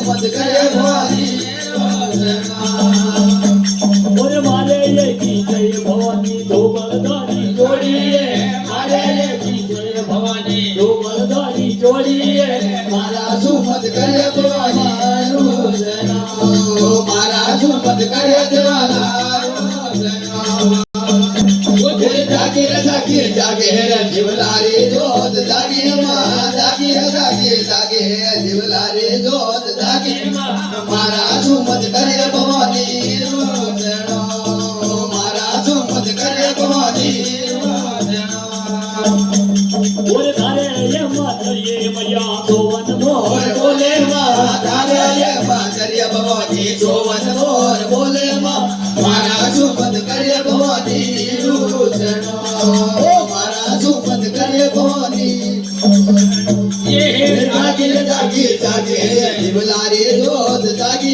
सुमत करे भवानी और मारे ये की जय भवानी दो बलदारी जोड़िए मारे ये की जय भवानी दो बलदारी जोड़िए मारा सुमत करे भवानी मारा सुमत करे देवाना जागे जागे जागे जीवलारे जोत जागे माँ जागे जागे जागे जीवलारे जोत जागे मारा सुमत करे भवानी मारा सुमत करे भवानी और तारे ये मातर ये मैया सोवन मोर बोले माँ तारे ये माँ करे भवानी सोवन मोर बोले माँ मारा सुमत करे भवानी मारा सुमत करे भवानी ये जागे जागे जागे जीवलारे जोत जागे